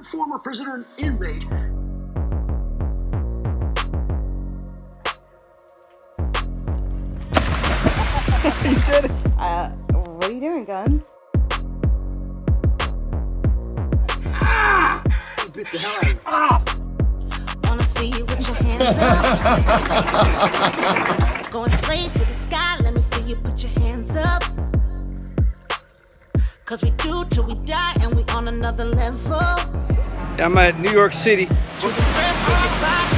former prisoner and inmate. You did it. What are you doing, Guns? Ah! You bit the hell out of me. Ah! Wanna see you with your hands up. Going straight to the sky, let me see you put your hands up. Cause we do till we die and we on another level. I'm at New York City. To the rest of your body,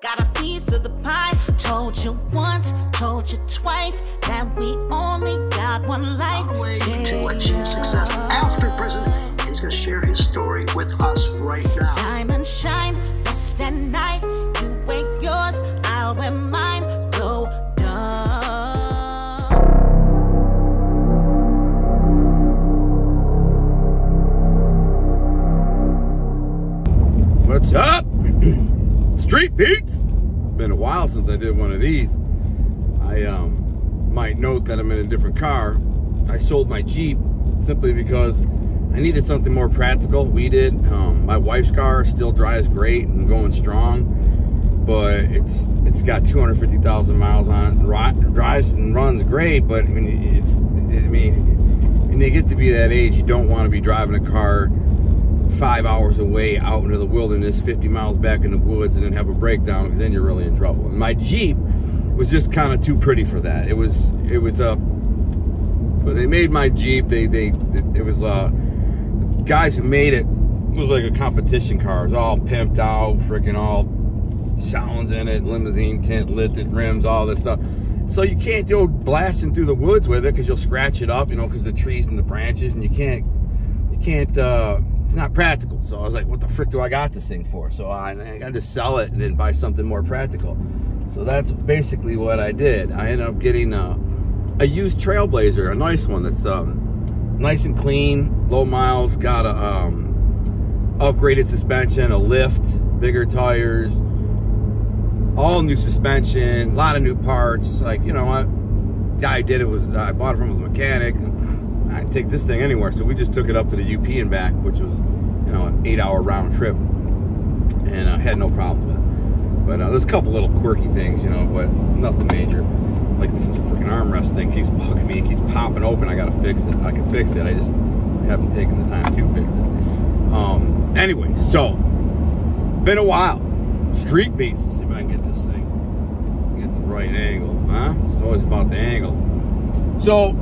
got a piece of the pie. Told you once, told you twice that we only got one life. On the way to achieve success after prison, and he's going to share his story with us right now. Diamond shine, best at night. You wear yours, I'll wear mine. Go dumb. What's up? Street Beats? Been a while since I did one of these. I might note that I'm in a different car. I sold my Jeep simply because I needed something more practical. We did. My wife's car still drives great and going strong, but it's got 250,000 miles on it. Drives and runs great, but when you get to be that age, you don't want to be driving a car 5 hours away out into the wilderness, 50 miles back in the woods, and then have a breakdown, because then you're really in trouble. And my Jeep was just kind of too pretty for that. It was but they made my Jeep. It was guys who made it was like a competition car. It was all pimped out, freaking all sounds in it, limousine tint, lifted rims, all this stuff. So you can't go blasting through the woods with it because you'll scratch it up, you know, because the trees and the branches, and you can't. It's not practical. So I was like, what the frick do I got this thing for? So I got to sell it and then buy something more practical. So that's basically what I did. I ended up getting a used Trailblazer, a nice one that's nice and clean, low miles, got a upgraded suspension, a lift, bigger tires, all new suspension, a lot of new parts. Like, you know what, guy did it was, I bought it from his mechanic. I take this thing anywhere, so we just took it up to the UP and back, which was, you know, an 8-hour round trip, and I had no problems with it. But there's a couple little quirky things, you know, but nothing major. Like this freaking armrest thing keeps bugging me, it keeps popping open. I gotta fix it. I can fix it, I just haven't taken the time to fix it. Anyway, so been a while. Street Beats. Let's see if I can get this thing, get the right angle, huh? It's always about the angle. So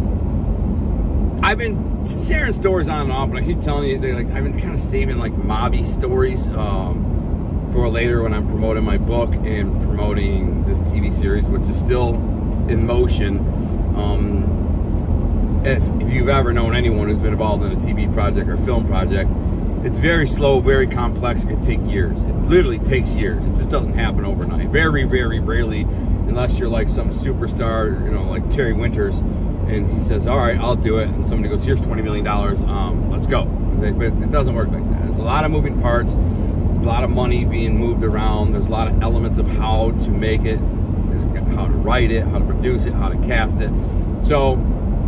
I've been sharing stories on and off, and I keep telling you, I've been kind of saving like mobby stories for later when I'm promoting my book and promoting this TV series, which is still in motion. If you've ever known anyone who's been involved in a TV project or film project, it's very slow, very complex. It could take years. It literally takes years. It just doesn't happen overnight. Very, very rarely, unless you're like some superstar, you know, like Terry Winters, and he says, all right, I'll do it. And somebody goes, here's $20 million, let's go. But it doesn't work like that. There's a lot of moving parts, a lot of money being moved around. There's a lot of elements of how to make it, how to write it, how to produce it, how to cast it. So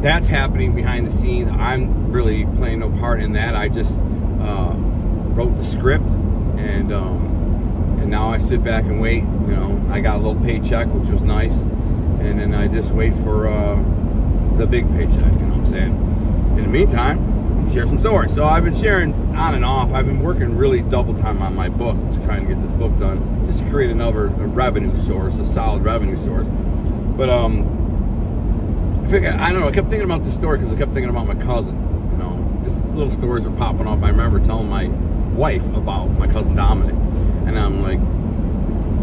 that's happening behind the scenes. I'm really playing no part in that. I just wrote the script, and now I sit back and wait. You know, I got a little paycheck, which was nice, and then I just wait for the big paycheck, you know what I'm saying? In the meantime, share some stories. So I've been sharing on and off. I've been working really double time on my book to try and get this book done, just to create another revenue source, a solid revenue source. But I don't know, I kept thinking about this story because I kept thinking about my cousin. You know, just little stories were popping up. I remember telling my wife about my cousin Dominic, and I'm like,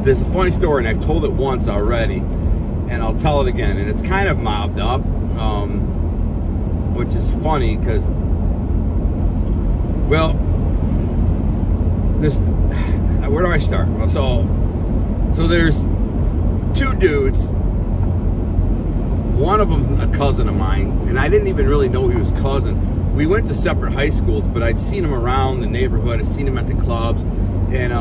there's a funny story, and I've told it once already, and I'll tell it again, and it's kind of mobbed up, which is funny because, well, this, where do I start? Well, so there's two dudes. One of them's a cousin of mine, and I didn't even really know he was cousin. We went to separate high schools, but I'd seen him around the neighborhood. I'd seen him at the clubs, and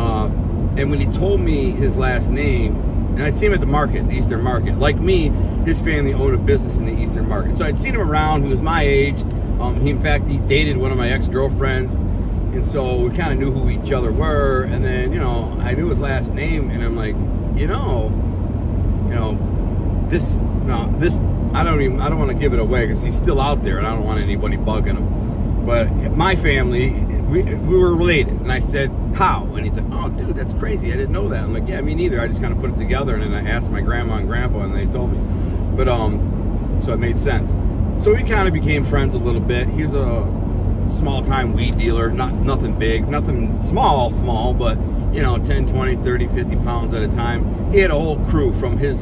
when he told me his last name, and I'd seen him at the market, the Eastern Market. Like me, his family owned a business in the Eastern Market. So I'd seen him around. He was my age. He, in fact, he dated one of my ex-girlfriends, and so we kind of knew who each other were. And then, you know, I knew his last name, and I'm like, this, I don't want to give it away because he's still out there, and I don't want anybody bugging him. But my family, we were related, and I said, how? And he's like, oh, dude, that's crazy. I didn't know that. I'm like, yeah, me neither. I just kind of put it together, and then I asked my grandma and grandpa, and they told me. But so it made sense. So we kind of became friends a little bit. He's a small-time weed dealer, nothing big, nothing small, but, you know, 10, 20, 30, 50 pounds at a time. He had a whole crew from his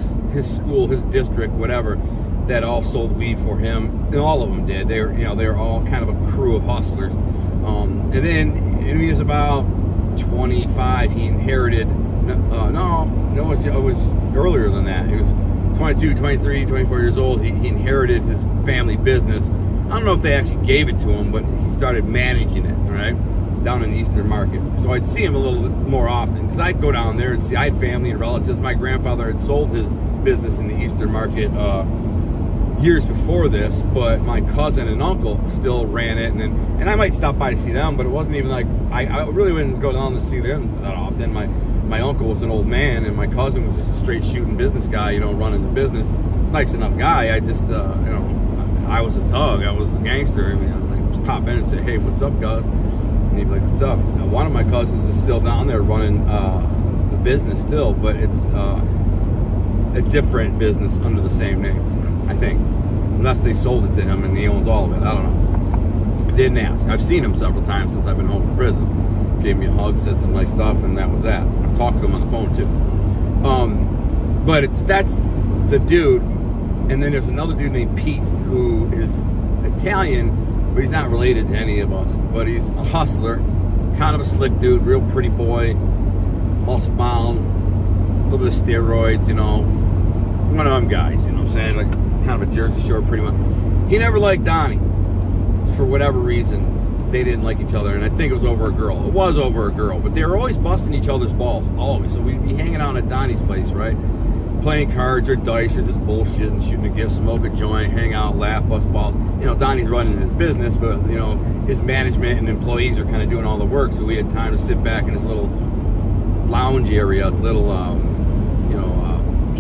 school, his district, whatever, that all sold weed for him, and all of them did. They were all kind of a crew of hustlers. And then when he was about 25, he inherited, it was earlier than that. He was 22, 23, 24 years old. He inherited his family business. I don't know if they actually gave it to him, but he started managing it, right, down in the Eastern Market. So I'd see him a little bit more often, because I'd go down there and see, I had family and relatives. My grandfather had sold his business in the Eastern Market years before this, but my cousin and uncle still ran it, and I might stop by to see them, but it wasn't even like, I really wouldn't go down to see them that often. My uncle was an old man, and my cousin was just a straight shooting business guy, you know, running the business. Nice enough guy. I just, I was a thug. I was a gangster. I mean, I'd just pop in and say, hey, what's up, cuz? And he'd be like, what's up? Now, one of my cousins is still down there running the business still, but it's a different business under the same name, I think. Unless they sold it to him and he owns all of it. I don't know. Didn't ask. I've seen him several times since I've been home from prison. Gave me a hug, said some nice stuff, and that was that. I've talked to him on the phone too. But that's the dude. And then there's another dude named Pete who is Italian, but he's not related to any of us. But he's a hustler, kind of a slick dude, real pretty boy, muscle bound, a little bit of steroids, you know. One of them guys, you know what I'm saying? Like kind of a Jersey Shore pretty much. He never liked Donnie. For whatever reason, they didn't like each other, and I think it was over a girl. It was over a girl, but they were always busting each other's balls, always. So we'd be hanging out at Donnie's place, right? Playing cards or dice or just bullshitting, shooting a gift, smoke a joint, hang out, laugh, bust balls. You know, Donnie's running his business, but, you know, his management and employees are kind of doing all the work, so we had time to sit back in his little lounge area, little,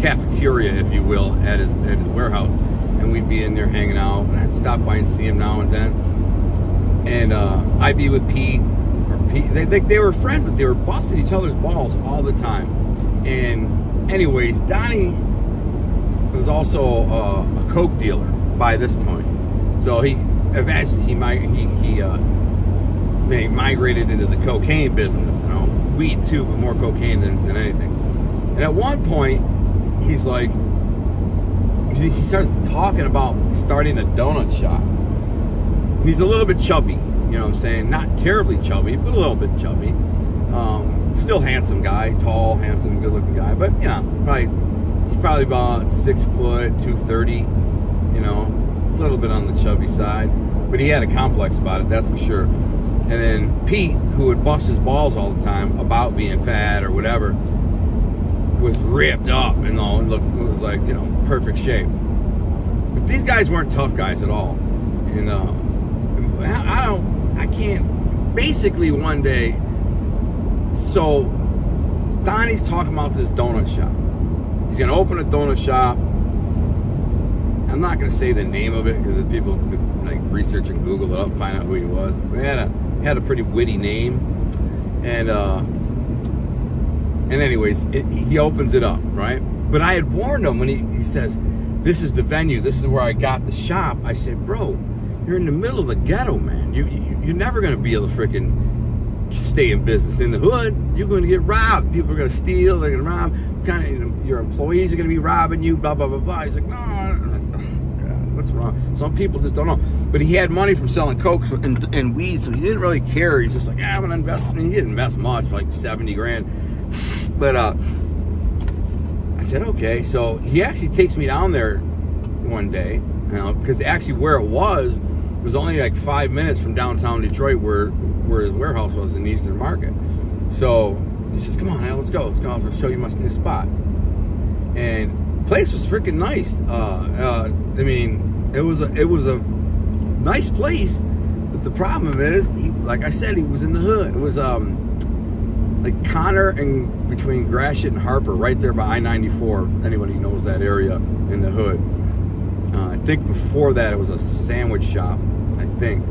cafeteria, if you will, at his warehouse. And we'd be in there hanging out, and I'd stop by and see him now and then. And I'd be with Pete, or Pete. They were friends, but they were busting each other's balls all the time. And anyways, Donnie was also a coke dealer by this point. So he eventually migrated into the cocaine business. You know, weed too, but more cocaine than anything. And at one point, he's like, he starts talking about starting a donut shop. He's a little bit chubby, you know what I'm saying? Not terribly chubby, but a little bit chubby. Still handsome guy, tall, handsome, good-looking guy. But, you know, he's probably about 6 foot, 230, you know, a little bit on the chubby side. But he had a complex about it, that's for sure. And then Pete, who would bust his balls all the time about being fat or whatever, was ripped up and all, and look, it was like, you know, perfect shape. But these guys weren't tough guys at all. And I can't, basically one day, so Donnie's talking about this donut shop. He's going to open a donut shop. I'm not going to say the name of it because people could like research and Google it up and find out who he was. But he had a pretty witty name. And anyways, he opens it up, right? But I had warned him when he says, this is the venue, this is where I got the shop. I said, bro, you're in the middle of the ghetto, man. You're never going to be able to freaking stay in business. In the hood, you're going to get robbed. People are going to steal, they're going to rob. Your employees are going to be robbing you, blah, blah, blah, blah. He's like, no, God, what's wrong? Some people just don't know. But he had money from selling coke and weed, so he didn't really care. He's just like, I'm going to invest. I mean, he didn't invest much, like 70 grand. But I said, okay. So he actually takes me down there one day, you know, because actually where it was only like 5 minutes from downtown Detroit where his warehouse was in the Eastern Market. So he says, come on, now, let's go. I'll show you my new spot. And the place was freaking nice. I mean, it was a nice place. But the problem is, like I said, he was in the hood. It was like Connor and between Gratiot and Harper, right there by I-94. Anybody who knows that area in the hood. I think before that it was a sandwich shop, I think.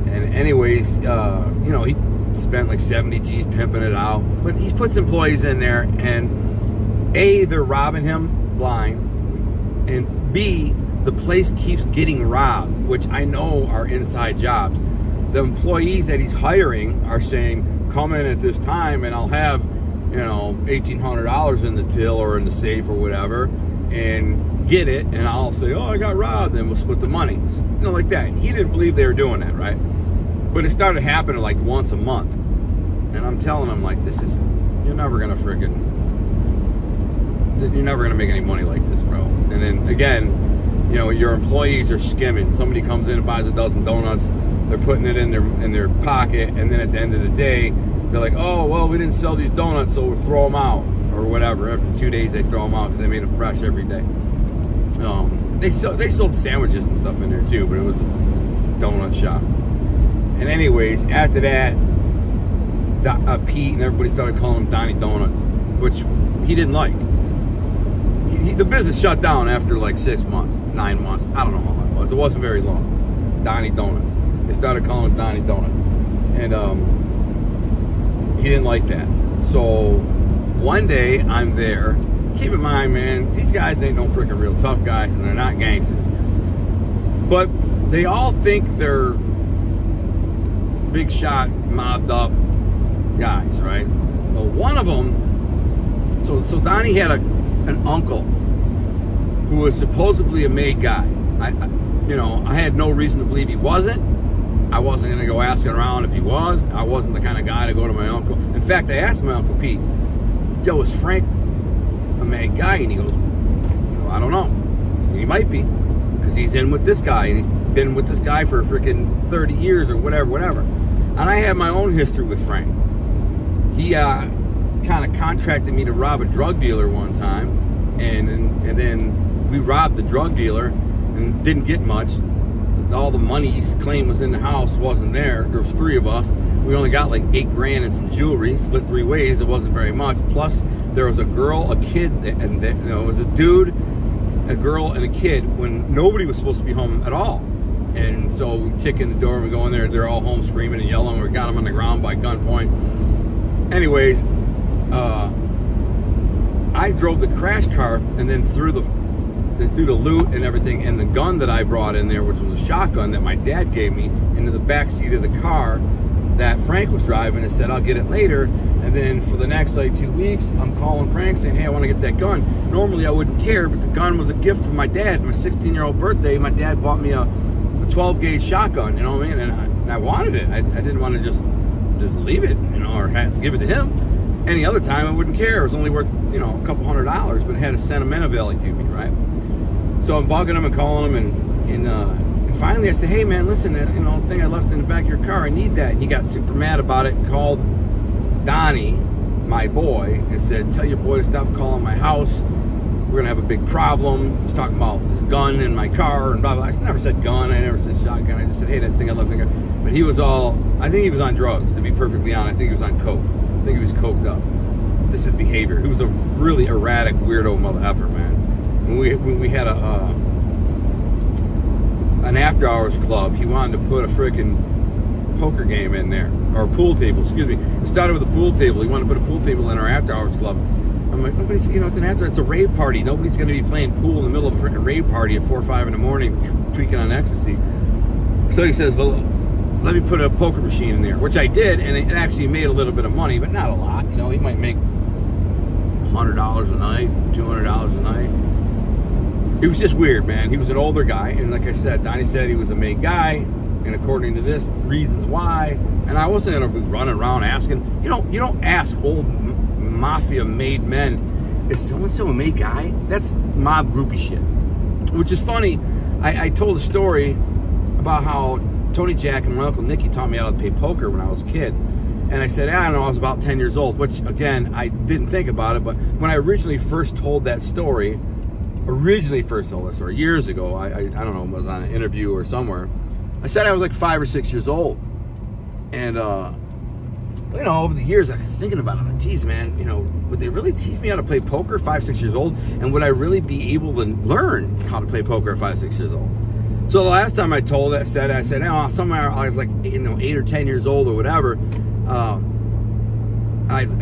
And anyways, you know, he spent like 70 G's pimping it out. But he puts employees in there, and A, they're robbing him blind, and B, the place keeps getting robbed, which I know are inside jobs. The employees that he's hiring are saying, come in at this time and I'll have, you know, $1,800 in the till or in the safe or whatever, and get it, and I'll say, oh, I got robbed, and we'll split the money. You know, like that. He didn't believe they were doing that, right? But it started happening like once a month. And I'm telling him, like, this is, you're never gonna make any money like this, bro. And then again, you know, your employees are skimming. Somebody comes in and buys a dozen donuts, they're putting it in their pocket, and then at the end of the day, they're like, oh, well, we didn't sell these donuts, so we'll throw them out, or whatever. After 2 days, they throw them out because they made them fresh every day. They sold sandwiches and stuff in there too, but it was a donut shop. And anyways, after that, Pete and everybody started calling him Donnie Donuts, which he didn't like. The business shut down after like 6 months, 9 months. I don't know how long it was. It wasn't very long. Donnie Donuts. They started calling him Donnie Donut. And he didn't like that. So one day I'm there. Keep in mind, man, these guys ain't no freaking real tough guys, and they're not gangsters. But they all think they're big shot, mobbed up guys, right? Well, one of them, so Donnie had an uncle who was supposedly a made guy. You know, I had no reason to believe he wasn't. I wasn't going to go asking around if he was. I wasn't the kind of guy to go to my uncle. In fact, I asked my Uncle Pete, yo, is Frank a made guy? And he goes, I don't know. So he might be, because he's in with this guy, and he's been with this guy for freaking 30 years or whatever. And I have my own history with Frank. He kind of contracted me to rob a drug dealer one time, and then we robbed the drug dealer and didn't get much. All the money he claimed was in the house wasn't there. There was 3 of us. We only got like 8 grand and some jewelry, split 3 ways. It wasn't very much. Plus, there was a girl, a kid, and you know, it was a dude, a girl, and a kid when nobody was supposed to be home at all. And so we kick in the door and we go in there. They're all home screaming and yelling. We got them on the ground by gunpoint. Anyways, I drove the crash car and then threw the loot and everything and the gun that I brought in there, which was a shotgun that my dad gave me, into the back seat of the car that Frank was driving, and said, I'll get it later. And then for the next like 2 weeks, I'm calling Frank saying, hey, I want to get that gun. Normally I wouldn't care, but the gun was a gift from my dad. My 16-year-old birthday, my dad bought me a 12-gauge shotgun, you know what I mean? And I wanted it. I didn't want to just leave it, you know, or give it to him. Any other time I wouldn't care. It was only worth, you know, a couple $100s, but it had a sentimental value to me, right? So I'm bugging him and calling him, and finally I said, hey man, listen, you know, thing I left in the back of your car, I need that. And he got super mad about it and called Donnie, my boy, and said, tell your boy to stop calling my house. We're gonna have a big problem. He's talking about this gun in my car and blah blah. I never said gun, I never said shotgun. I just said, hey, that thing I left in the car. But he was all, I think he was on drugs, to be perfectly honest. I think he was on coke. I think he was coked up. This is behavior. He was a really erratic, weirdo mother effer, man. When we had an after-hours club, he wanted to put a freaking poker game in there, or a pool table, excuse me. It started with a pool table. He wanted to put a pool table in our after-hours club. I'm like, nobody's, you know, it's a rave party. Nobody's going to be playing pool in the middle of a freaking rave party at 4 or 5 in the morning, tweaking on ecstasy. So he says, well, let me put a poker machine in there, which I did, and it actually made a little bit of money, but not a lot. You know, he might make $100 a night, $200 a night. It was just weird, man. He was an older guy, and like I said, Donnie said he was a made guy, and according to this, reasons why. And I wasn't gonna be running around asking. You don't ask old mafia made men, is so-and-so a made guy? That's mob groupie shit. Which is funny. I told a story about how Tony Jack and my Uncle Nicky taught me how to play poker when I was a kid. And I said, I don't know, I was about 10 years old, which again, I didn't think about it, but when I originally first told that story, years ago, I don't know, it was on an interview or somewhere, I said I was like 5 or 6 years old. And, you know, over the years, I was thinking about it. I'm like, geez, man, you know, would they really teach me how to play poker at 5, 6 years old? And would I really be able to learn how to play poker at 5, 6 years old? So the last time I told it, I said, oh, somewhere I was like, you know, 8 or 10 years old or whatever.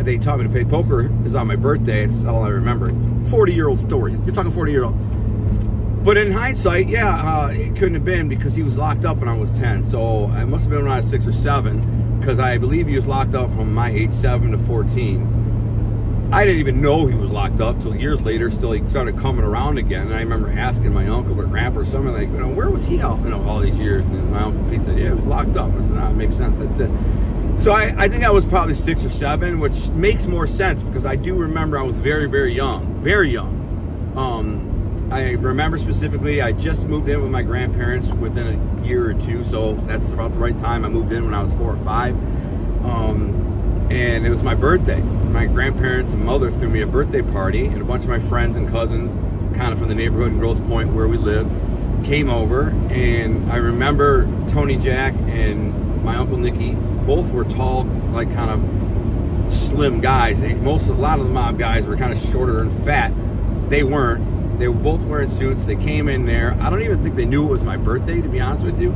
They taught me to play poker. It was on my birthday. It's all I remember. 40-year-old story. You're talking 40-year-old. But in hindsight, yeah, it couldn't have been because he was locked up when I was 10. So it must have been when I was 6 or 7 because I believe he was locked up from my age 7 to 14. I didn't even know he was locked up till years later. Still, he started coming around again. And I remember asking my uncle or grandpa or something like, you know, where was he out, you know, all these years? And then my uncle Pete said, yeah, he was locked up. I said, nah, it makes sense. That's it. So I think I was probably 6 or 7, which makes more sense because I do remember I was very, very young. Very young. I remember specifically I just moved in with my grandparents within a year or two, so that's about the right time. I moved in when I was 4 or 5. And it was my birthday. My grandparents and mother threw me a birthday party, and a bunch of my friends and cousins, kind of from the neighborhood in Grosse Pointe where we live, came over. And I remember Tony Jack and my Uncle Nicky both were tall, like kind of slim guys. A lot of the mob guys were kind of shorter and fat. They weren't. They were both wearing suits. They came in there. I don't even think they knew it was my birthday, to be honest with you.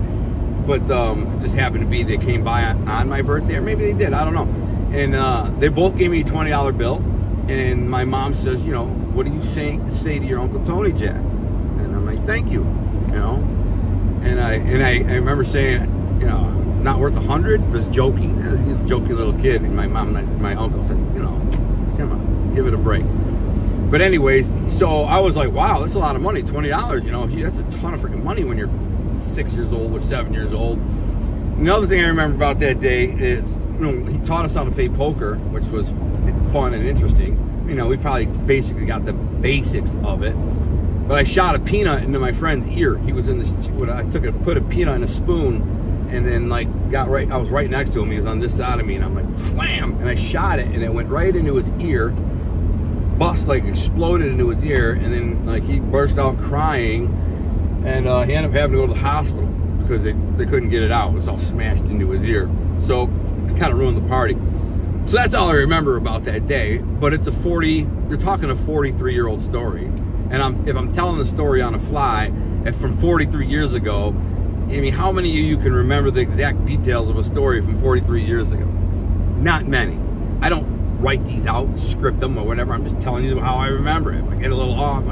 But it just happened to be they came by on my birthday, or maybe they did. I don't know. And they both gave me a $20 bill. And my mom says, you know, what do you say to your Uncle Tony Jack? And I'm like, thank you. You know. And I remember saying, you know, not worth 100, was joking. He's a joking little kid. And my mom and my uncle said, you know, come on, give it a break. But anyways, so I was like, wow, that's a lot of money, $20, you know, that's a ton of freaking money when you're 6 years old or 7 years old. Another thing I remember about that day is, you know, he taught us how to play poker, which was fun and interesting. You know, we probably basically got the basics of it. But I shot a peanut into my friend's ear. He was in this, I put a peanut in a spoon, and then like I was right next to him. He was on this side of me, and I'm like, slam! And I shot it, and it went right into his ear, exploded into his ear, and then like he burst out crying, and he ended up having to go to the hospital because they couldn't get it out. It was all smashed into his ear. So it kind of ruined the party. So that's all I remember about that day. But it's you're talking a 43-year-old story. And if I'm telling the story on the fly, from 43 years ago, I mean, how many of you can remember the exact details of a story from 43 years ago? Not many. I don't write these out, script them or whatever. I'm just telling you how I remember it. If I get a little off,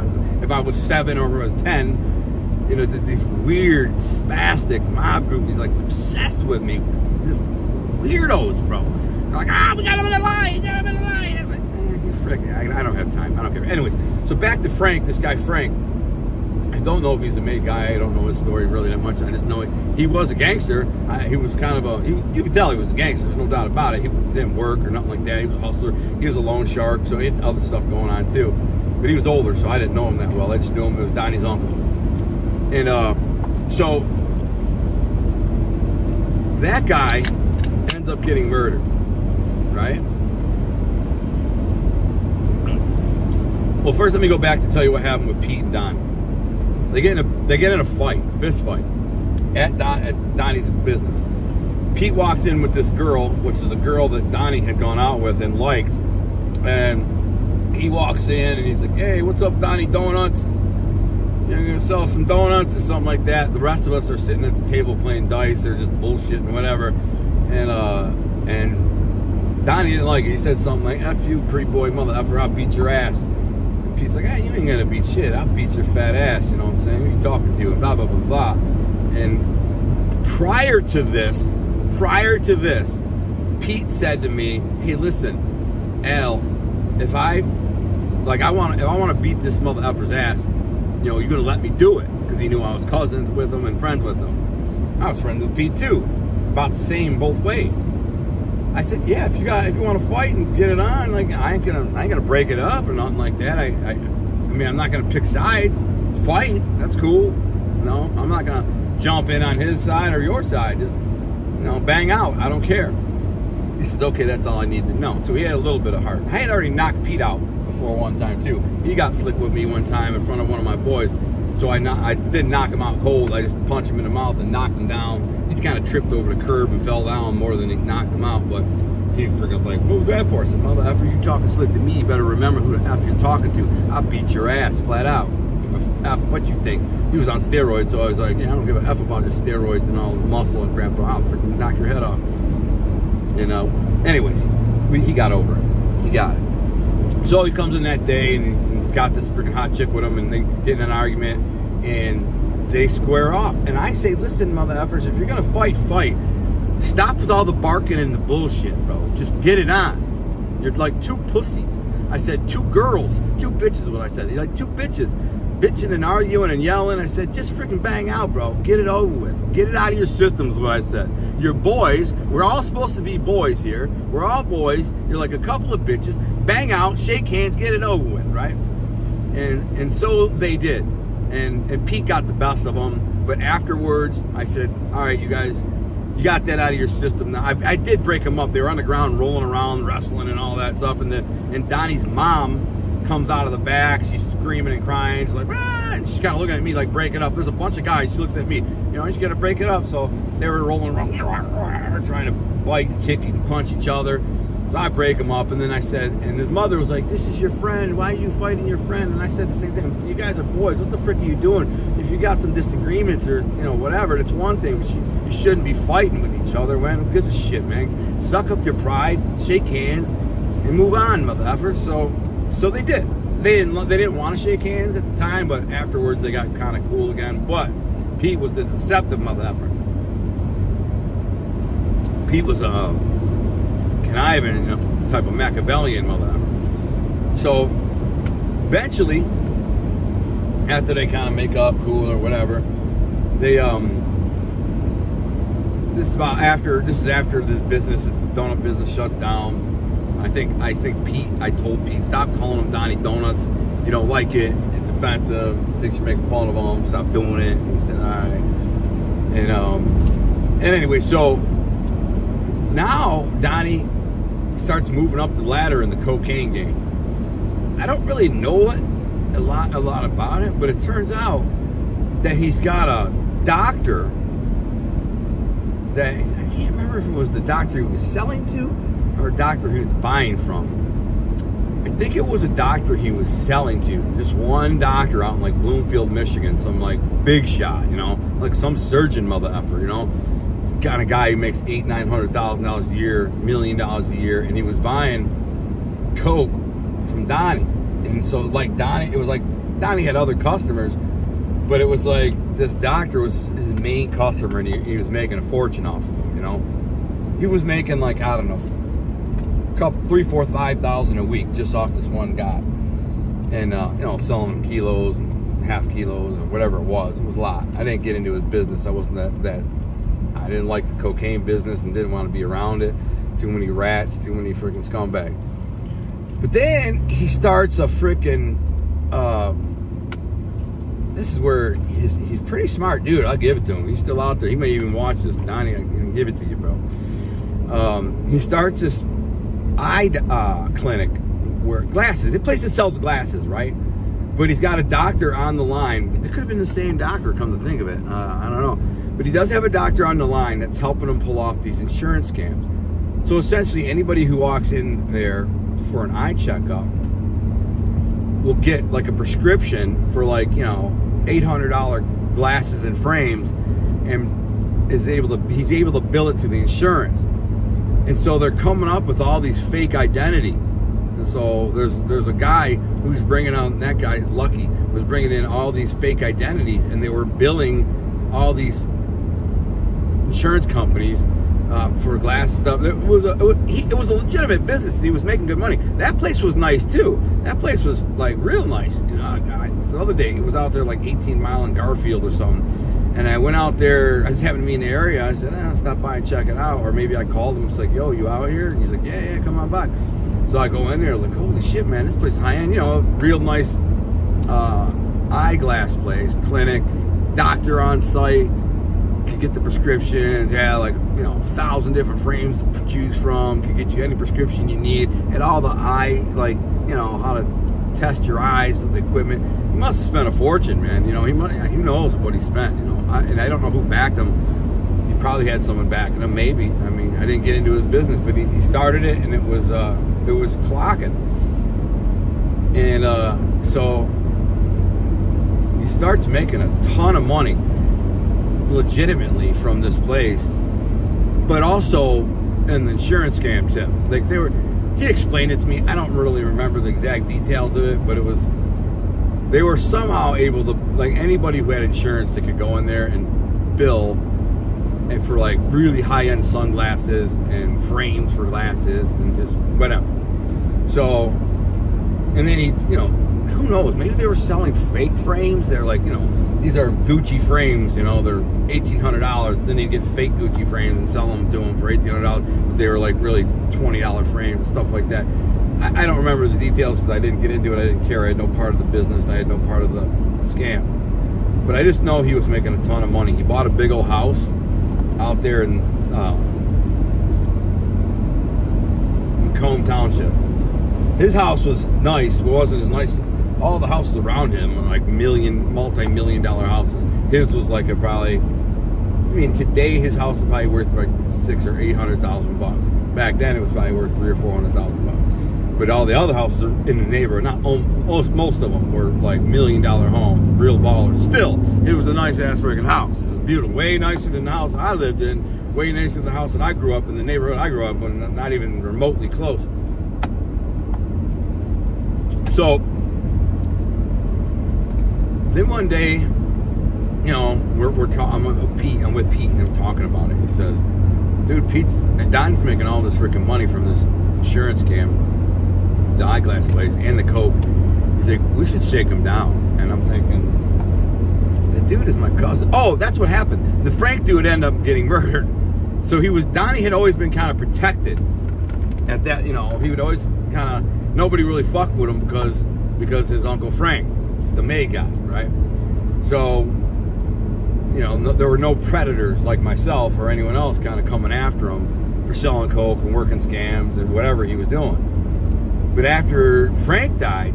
if I was 7 or if I was 10, you know, these weird, spastic mob groupies like obsessed with me. Just weirdos, bro. They're like, we got him in a lie, you got him in a lie. I'm like, I don't have time. I don't care. Anyways, so back to Frank, this guy Frank. I don't know if he's a made guy. I don't know his story really that much. I just know he was a gangster. He was kind of you could tell he was a gangster. There's no doubt about it. He didn't work or nothing like that. He was a hustler. He was a loan shark, so he had other stuff going on too. But he was older, so I didn't know him that well. I just knew him. It was Donnie's uncle. And so that guy ends up getting murdered, right? Well, first let me go back to tell you what happened with Pete and Donnie. They get in a fight, fist fight, at Donnie's business. Pete walks in with this girl, which is a girl that Donnie had gone out with and liked. And he walks in and he's like, hey, what's up, Donnie? Donuts? You're going to sell some donuts or something like that. The rest of us are sitting at the table playing dice. They're just bullshitting, whatever. And Donnie didn't like it. He said something like, F you, pretty boy, mother effer, I'll beat your ass. Pete's like, you ain't gonna beat shit. I'll beat your fat ass. You know what I'm saying? Who you talking to? And blah, blah, blah, blah. And prior to this, Pete said to me, hey, listen, Al, if I want to beat this mother effer's ass, you know, you're gonna let me do it. Because he knew I was cousins with him and friends with him. I was friends with Pete too. About the same both ways. I said, yeah, if you want to fight and get it on, like I ain't gonna break it up or nothing like that. I mean, I'm not gonna pick sides. Fight, that's cool. No, I'm not gonna jump in on his side or your side. Just, you know, bang out. I don't care. He says, okay, that's all I need to know. So he had a little bit of heart. I had already knocked Pete out before one time too. He got slick with me one time in front of one of my boys. So I didn't knock him out cold. I just punched him in the mouth and knocked him down. He kind of tripped over the curb and fell down more than he knocked him out. But he freaking was like, what was that for? I said, mother effer, you talking slick to me, you better remember who the F you're talking to. I'll beat your ass flat out. F what you think. He was on steroids, so I was like, yeah, I don't give a F about just steroids and all the muscle and crap, but I'll freaking knock your head off. And anyways, he got over it. He got it. So he comes in that day and he's got this freaking hot chick with him, and they get in an argument and they square off. And I say, listen, mother effers, if you're gonna fight, fight. Stop with all the barking and the bullshit, bro. Just get it on. You're like two pussies. I said two girls, two bitches, what I said. You're like two bitches, bitching and arguing and yelling. I said, just freaking bang out, bro. Get it over with. Get it out of your systems, what I said. You're boys. We're all supposed to be boys here. We're all boys. You're like a couple of bitches. Bang out, shake hands, get it over with, right? And so they did. And Pete got the best of them. But afterwards, I said, all right, you guys, you got that out of your system. Now, I did break them up. They were on the ground rolling around, wrestling and all that stuff. And Donnie's mom comes out of the back. She's screaming and crying. She's like, ah! And she's kind of looking at me like, break it up. There's a bunch of guys. She looks at me, you know, she's got to break it up. So they were rolling around, trying to bite, kick, and punch each other. So I break them up. And then I said, and his mother was like, this is your friend. Why are you fighting your friend? And I said the same thing. You guys are boys. What the frick are you doing? If you got some disagreements or, you know, whatever, it's one thing. But you shouldn't be fighting with each other, man. Who gives a shit, man? Suck up your pride, shake hands, and move on, mother effers. So they did. They didn't want to shake hands at the time, but afterwards they got kind of cool again. But Pete was the deceptive mother effer. Pete was conniving, you know, type of Machiavellian mother effer. So eventually, after they kind of make up, cool or whatever, they this is after this business, donut business shuts down. I think Pete, I told Pete, stop calling him Donnie Donuts. You don't like it. It's offensive. Thinks you're making fun of him. Stop doing it. And he said, all right. And anyway, so now Donnie starts moving up the ladder in the cocaine game. I don't really know a lot about it, but it turns out that he's got a doctor that, I can't remember if it was the doctor he was selling to or a doctor he was buying from. I think it was a doctor he was selling to. Just one doctor out in like Bloomfield, Michigan, some like big shot, you know, like some surgeon mother effer, you know. It's kind of guy who makes $800,000-$900,000 a year, $1 million a year, and he was buying coke from Donnie. And so like Donnie, it was like Donnie had other customers, but it was like this doctor was his main customer, and he was making a fortune off of him, you know. He was making like, I don't know, $3,000, $4,000, $5,000 a week just off this one guy. And, you know, selling kilos and half kilos or whatever it was. It was a lot. I didn't get into his business. I wasn't that I didn't like the cocaine business and didn't want to be around it. Too many rats, too many freaking scumbags. But then he starts a freaking, this is where he's pretty smart dude. I'll give it to him. He's still out there. He may even watch this. Donnie, I can give it to you, bro. He starts this eye clinic where glasses, a place that sells glasses, right? But he's got a doctor on the line. It could have been the same doctor, come to think of it. I don't know. But he does have a doctor on the line that's helping him pull off these insurance scams. So essentially, anybody who walks in there for an eye checkup will get like a prescription for like, you know, $800 glasses and frames, and he's able to bill it to the insurance. And so they're coming up with all these fake identities. And so there's a guy who's bringing on, that guy, Lucky, was bringing in all these fake identities, and they were billing all these insurance companies for glasses stuff. It was a legitimate business, and he was making good money. That place was nice too. That place was like real nice. You know, the other day, it was out there like 18 Mile in Garfield or something. And I went out there, I just happened to be in the area. I said, I'll stop by and check it out. Or maybe I called him, it's like, yo, you out here? And he's like, yeah, come on by. So I go in there, like, holy shit, man, this place is high-end, you know, real nice eyeglass place, clinic, doctor on site, could get the prescriptions, yeah, like, you know, 1,000 different frames to choose from, could get you any prescription you need, and all the eye, like, you know, how to test your eyes, the equipment. He must have spent a fortune, man. You know, who knows what he spent, you know. And I don't know who backed him. He probably had someone backing him, maybe. I mean, I didn't get into his business, but he started it, and it was clocking. And so he starts making a ton of money legitimately from this place, but also an insurance scam tip. Like he explained it to me. I don't really remember the exact details of it, but they were somehow able to, like, anybody who had insurance that could go in there and bill and for like really high-end sunglasses and frames for glasses and just whatever. So, and then he, you know, who knows, maybe they were selling fake frames. They're like, you know, these are Gucci frames, you know, they're $1,800. Then he'd get fake Gucci frames and sell them to them for $1,800, but they were like really $20 frames and stuff like that. I don't remember the details because I didn't get into it. I didn't care. I had no part of the business. I had no part of the scam. But I just know he was making a ton of money. He bought a big old house out there in Macomb Township. His house was nice, but it wasn't as nice. All the houses around him were like multi-million-dollar houses. His was like I mean, today his house is probably worth like $600,000 or $800,000. Back then it was probably worth $300,000 or $400,000. But all the other houses in the neighborhood, most of them were like $1 million homes, real ballers. Still, it was a nice ass freaking house. It was beautiful, way nicer than the house I lived in, way nicer than the house that I grew up in, the neighborhood I grew up in, not even remotely close. So then one day, you know, I'm with Pete and I'm talking about it. He says, dude, Don's making all this freaking money from this insurance scam, the eyeglass place, and the coke. He's like, we should shake him down. And I'm thinking, the dude is my cousin. Oh, that's what happened. The Frank dude ended up getting murdered. So Donnie had always been kind of protected at that, you know, he would always kind of, nobody really fucked with him because his Uncle Frank, the May guy, right? So, you know, there were no predators like myself or anyone else kind of coming after him for selling coke and working scams and whatever he was doing. But after Frank died,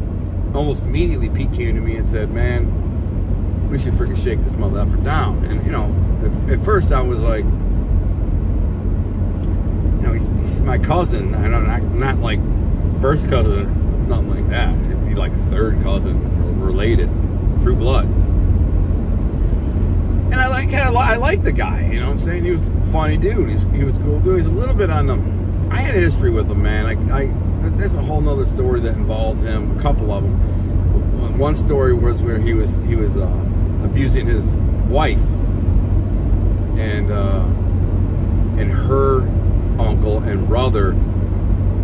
almost immediately Pete came to me and said, man, we should freaking shake this motherfucker down. And, you know, at first I was like, you know, he's my cousin. And I'm not like first cousin, nothing like that. It'd be like a third cousin, related, true blood. And I like the guy, you know what I'm saying? He was a funny dude. He was a cool dude. He's a little bit on the, I had a history with him, man. There's a whole nother story that involves him, a couple of them. One story was where he was abusing his wife, and her uncle and brother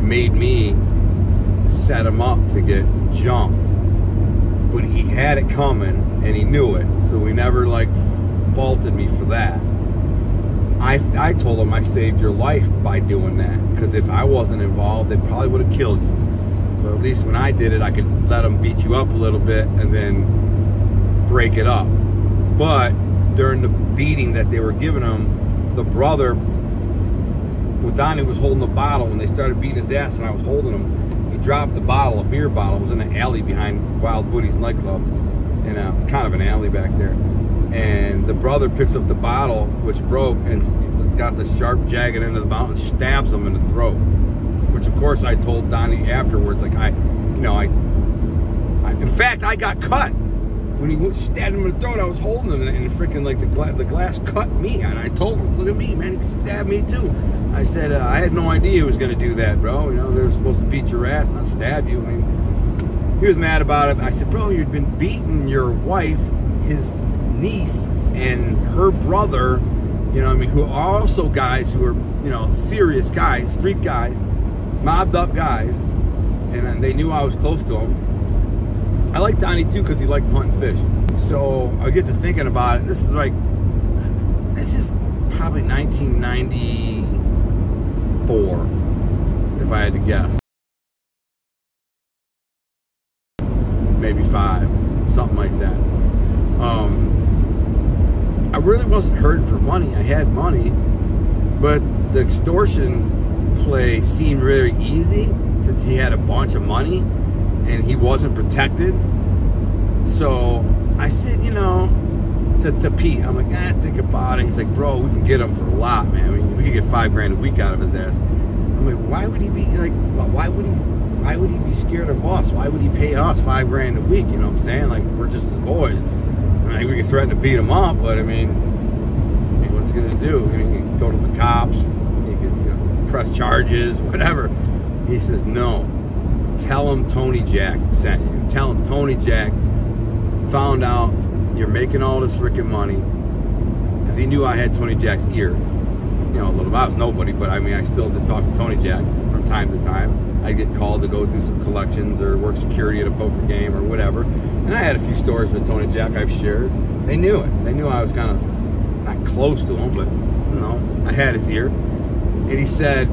made me set him up to get jumped. But he had it coming and he knew it, so he never like faulted me for that. I told him I saved your life by doing that, because if I wasn't involved, they probably would have killed you. So at least when I did it, I could let them beat you up a little bit and then break it up. But during the beating that they were giving him, the brother, well, Donnie was holding the bottle when they started beating his ass and I was holding him. He dropped the bottle, a beer bottle. It was in an alley behind Wild Woody's nightclub, in kind of an alley back there. And the brother picks up the bottle, which broke, and got the sharp, jagged end of the bottle and stabs him in the throat. Which, of course, I told Donnie afterwards, like, in fact, I got cut. When he stabbed him in the throat, I was holding him, and freaking, like, the glass cut me. And I told him, look at me, man, he stabbed me too. I said, I had no idea he was going to do that, bro. You know, they were supposed to beat your ass, not stab you. I mean, he was mad about it. I said, bro, you've been beating your wife, his niece, and her brother, you know what I mean, who are also guys who are, you know, serious guys, street guys, mobbed up guys, and they knew I was close to them. I like Donnie too because he liked hunting fish. So I get to thinking about it. This is probably 1994, if I had to guess. Maybe 5, something like that. I really wasn't hurting for money. I had money, but the extortion play seemed very easy since he had a bunch of money. and he wasn't protected. So I said, you know, to Pete, I'm like, think about it. He's like, bro, we can get him for a lot, man. I mean, we could get $5,000 a week out of his ass. I'm like, why would he be like? Why would he be scared of us? Why would he pay us $5,000 a week? You know what I'm saying? Like, we're just his boys. I mean, we could threaten to beat him up, but I mean, what's he gonna do? I mean, he can go to the cops. He can press charges, whatever. He says, no. Tell him Tony Jack sent you. Tell him Tony Jack found out you're making all this freaking money, because he knew I had Tony Jack's ear. You know, a little bit. I was nobody, but I mean, I still did talk to Tony Jack from time to time. I'd get called to go do some collections or work security at a poker game or whatever. And I had a few stories with Tony Jack I've shared. They knew it. They knew I was kind of not close to him, but you know, I had his ear. And he said,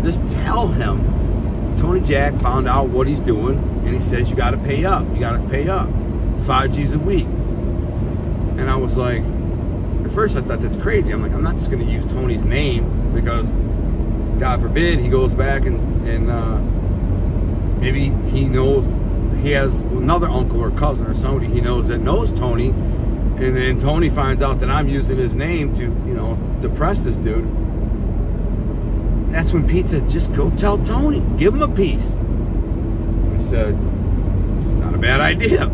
just tell him Tony Jack found out what he's doing, and he says you got to pay up. You got to pay up. 5 G's a week. And I was like, at first I thought that's crazy. I'm like, I'm not just going to use Tony's name, because God forbid he goes back and maybe he knows, he has another uncle or cousin or somebody he knows that knows Tony, and then Tony finds out that I'm using his name to, you know, depress this dude. That's when Pete said, just go tell Tony, give him a piece. I said, it's not a bad idea.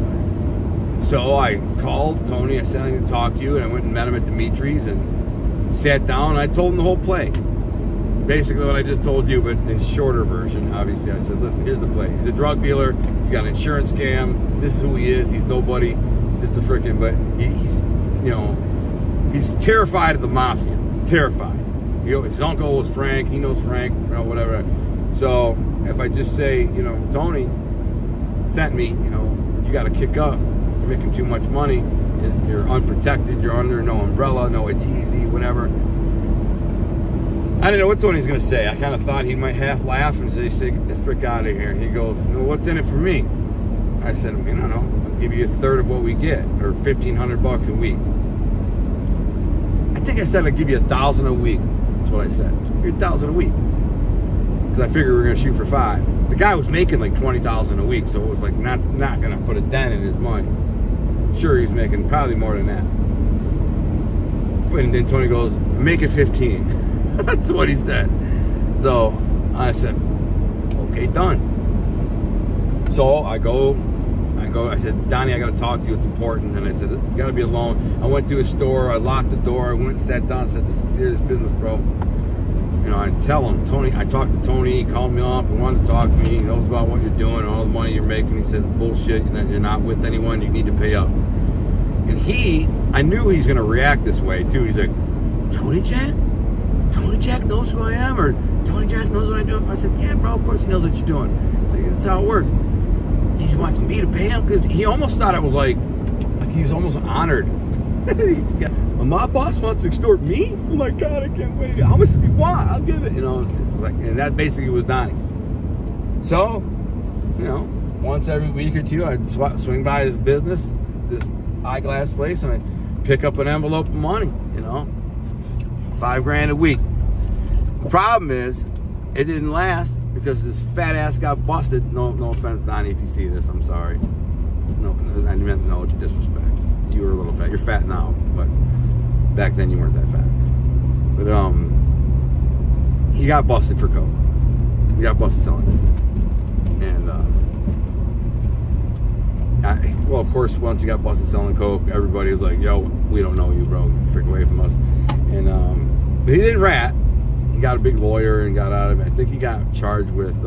So I called Tony, I said, I need to talk to you, and I went and met him at Dimitri's and sat down, and I told him the whole play. Basically what I just told you, but in shorter version. Obviously, I said, listen, here's the play. He's a drug dealer, he's got an insurance scam, this is who he is, he's nobody, he's just a freaking, but he's, you know, he's terrified of the mafia, terrified. You know, his uncle was Frank, he knows Frank, you know, whatever. So if I just say, you know, Tony sent me, you know, you got to kick up. You're making too much money. You're unprotected. You're under no umbrella, no ATZ, whatever. I didn't know what Tony's going to say. I kind of thought he might half laugh and say, get the frick out of here. He goes, no, what's in it for me? I said, I don't know. I'll give you a third of what we get, or $1,500 a week. I think I said I'd give you $1,000 a week. That's what I said. You're $1,000 a week. Because I figured we were going to shoot for 5. The guy was making like $20,000 a week, so it was like not going to put a dent in his money. Sure, he's making probably more than that. And then Tony goes, make it 15. That's what he said. So I said, okay, done. So I go, I said, Donnie, I got to talk to you, it's important. And I said, you got to be alone. I went to his store, I locked the door, I went and sat down and said, this is serious business, bro. You know, I tell him, Tony, I talked to Tony, he called me up, he wanted to talk to me, he knows about what you're doing, all the money you're making. He says, bullshit, you're not with anyone, you need to pay up. And I knew he's going to react this way too. He's like, Tony Jack? Tony Jack knows who I am? Or Tony Jack knows what I'm doing? I said, yeah, bro, of course he knows what you're doing. So that's how it works. He just wants me to pay him, because he almost thought it was like he was almost honored. My boss wants to extort me? Oh my God, I can't wait. How much does he want? I'll give it. You know, it's like, and that basically was Donnie. So, you know, once every week or two, I'd swing by his business, this eyeglass place, and I'd pick up an envelope of money, you know, $5,000 a week. The problem is, it didn't last, because this fat ass got busted. No offense, Donnie, if you see this, I'm sorry. No, I meant no disrespect. You were a little fat. You're fat now, but back then you weren't that fat. But he got busted for coke. He got busted selling coke. And well, of course, once he got busted selling coke, everybody was like, "Yo, we don't know you, bro. Get the frick away from us." And but he didn't rat. He got a big lawyer and got out of it. I think he got charged with.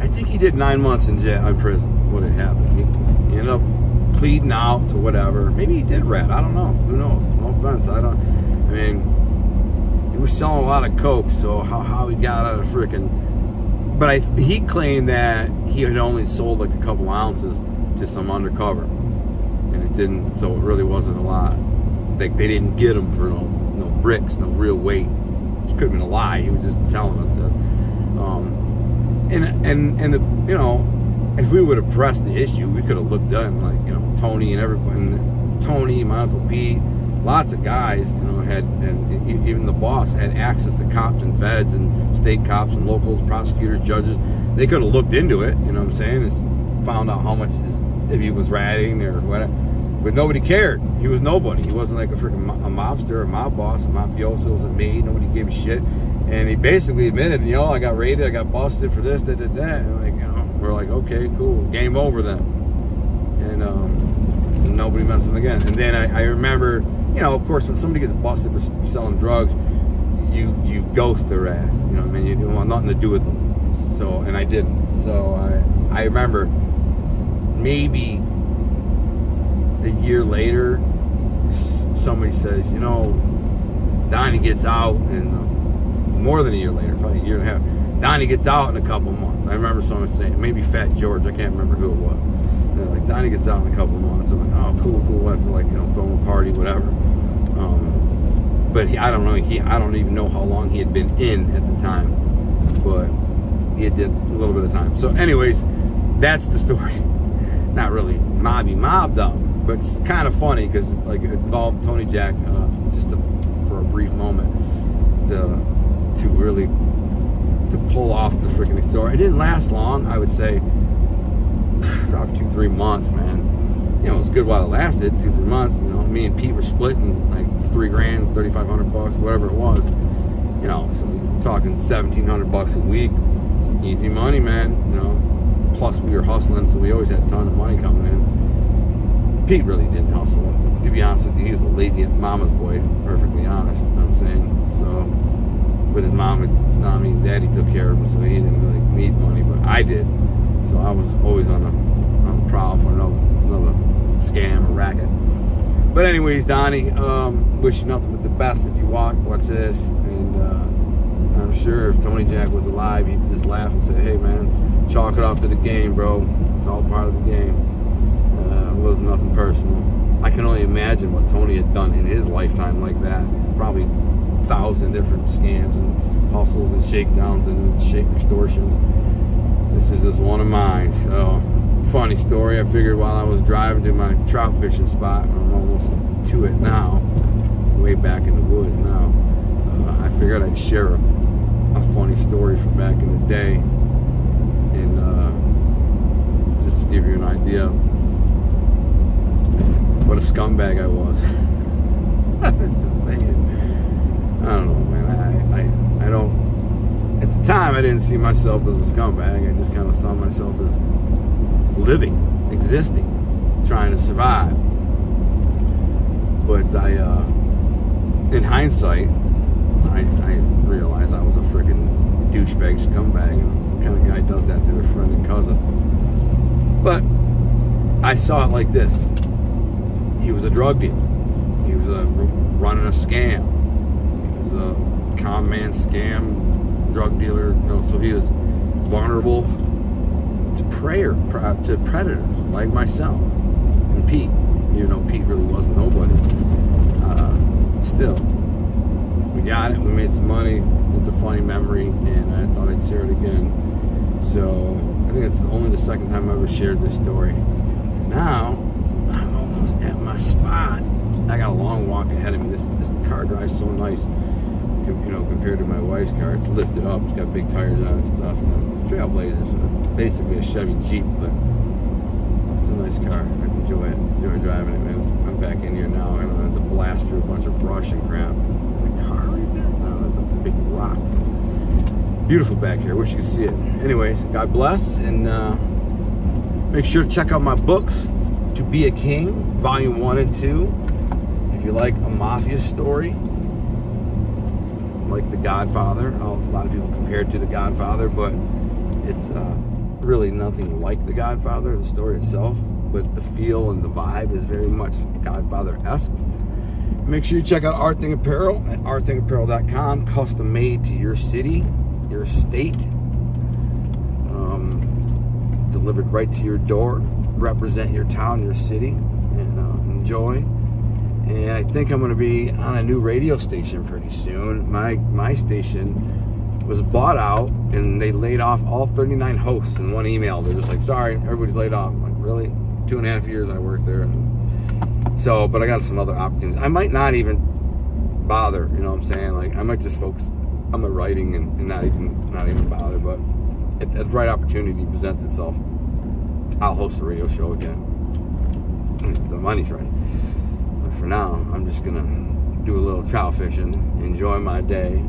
I think he did 9 months in jail, in prison. What had happened? He ended up pleading out to whatever. Maybe he did rat. I don't know. Who knows? No offense. I mean, he was selling a lot of coke, so how he got out of frickin'. But he claimed that he had only sold like a couple ounces to some undercover, and it didn't. So it really wasn't a lot. They didn't get him for no bricks, no real weight. Which could have been a lie. He was just telling us this. And the, you know, if we would have pressed the issue, we could have looked done, like, you know, Tony and everyone, Tony, my Uncle Pete, lots of guys, you know, had, and even the boss had access to cops and feds and state cops and locals, prosecutors, judges. They could have looked into it, you know what I'm saying, and found out how much, if he was ratting or whatever. But nobody cared. He was nobody. He wasn't like a freaking mobster, a mob boss, a mafioso, was a maid. Nobody gave a shit. And he basically admitted, you know, I got raided, I got busted for this, that. And like, you know, we're like, okay, cool, game over then. And nobody messed with him again. And then I remember, you know, of course, when somebody gets busted for selling drugs, you ghost their ass. You know what I mean? You don't want nothing to do with them. So, and I didn't. So I remember maybe a year later, somebody says, you know, Donnie gets out, and more than a year later, probably a year and a half, Donnie gets out in a couple months. I remember someone saying, maybe Fat George, I can't remember who it was. They're like, Donnie gets out in a couple months. I'm like, oh, cool, we'll have to, like, you know, throw him a party, whatever. But I don't know, I don't even know how long he had been in at the time, but he did a little bit of time. So anyways, that's the story. Not really mobbed up, but it's kind of funny because, like, it involved Tony Jack for a brief moment to really pull off the freaking story. It didn't last long, I would say, about 2-3 months, man. You know, it was good while it lasted, 2-3 months. You know, me and Pete were splitting like $3 grand, $3,500, whatever it was. You know, so we're talking $1,700 a week. Easy money, man. You know, plus we were hustling, so we always had a ton of money coming in. Pete really didn't hustle. To be honest with you, he was a lazy mama's boy, perfectly honest. You know what I'm saying? So, but his mom and daddy took care of him, so he didn't really need money, but I did. So I was always on the prowl for another scam or racket. But anyways, Donnie, wish you nothing but the best if you watch this. And I'm sure if Tony Jack was alive, he'd just laugh and say, hey man, chalk it off to the game, bro. It's all part of the game. It was nothing personal. I can only imagine what Tony had done in his lifetime like that. Probably 1,000 different scams and hustles and shakedowns and extortions. This is just one of mine. So, funny story. I figured while I was driving to my trout fishing spot, I'm almost to it now, way back in the woods now, I figured I'd share a funny story from back in the day, and just to give you an idea of what a scumbag I was. Just saying. I don't know, man. I don't. At the time, I didn't see myself as a scumbag. I just kind of saw myself as living, existing, trying to survive. But in hindsight, I realized I was a freaking douchebag scumbag. What kind of guy does that to their friend and cousin? But I saw it like this. He was a drug dealer. He was running a scam. He was a con man scam drug dealer. You know, so he was vulnerable to predators like myself and Pete. You know, Pete really wasn't nobody. Still, we got it. We made some money. It's a funny memory, and I thought I'd share it again. So I think it's only the second time I ever shared this story. Now I'm almost at my spot. I got a long walk ahead of me. This car drives so nice, you know, compared to my wife's car. It's lifted up. It's got big tires on it and stuff. You know, it's Trailblazer, so it's basically a Chevy Jeep, but it's a nice car. I enjoy it. Enjoy driving it, man. I'm back in here now. I don't have to blast through a bunch of brush and crap. The car right there? No, that's a big rock. Beautiful back here. Wish you could see it. Anyways, God bless, and make sure to check out my books, To Be a King, Volume 1 and 2. If you like a mafia story, like The Godfather. A lot of people compare it to The Godfather, but it's really nothing like The Godfather, the story itself, but the feel and the vibe is very much Godfather-esque. Make sure you check out Art Thing Apparel at artthinapparel.com. Custom made to your city, your state, delivered right to your door. Represent your town, your city, and enjoy. And I think I'm going to be on a new radio station pretty soon. My station was bought out, and they laid off all 39 hosts in one email. They're just like, sorry, everybody's laid off. I'm like, really? 2.5 years I worked there. And so, but I got some other opportunities. I might not even bother, you know what I'm saying? Like, I might just focus on the writing and not even bother, but if the right opportunity presents itself, I'll host a radio show again. The money's right. But for now, I'm just gonna do a little trout fishing, enjoy my day.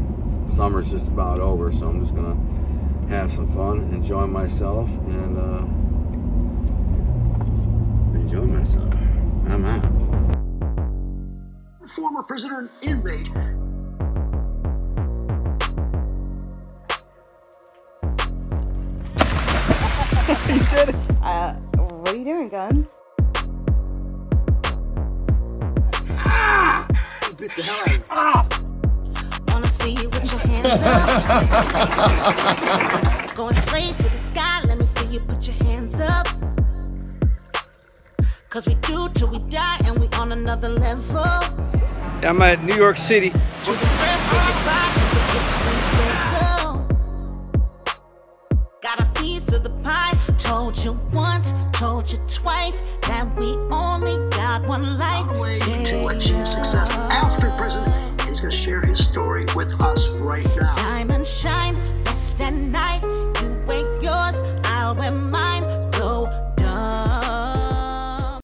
Summer's just about over, so I'm just gonna have some fun, enjoy myself, and enjoy myself. I'm out. Former prisoner and inmate. You did it. What are you doing, Guns? You bit the hell out of me. Wanna see you with your hands up. Going straight to the sky, let me see you put your hands up. Cause we do till we die and we on another level. I'm at New York City. To the rest of your body, we get some whistle. Got a piece of the pie. Told you once, told you twice that we only got one life. On the way to achieve success after prison, and he's going to share his story with us right now. Diamond shine.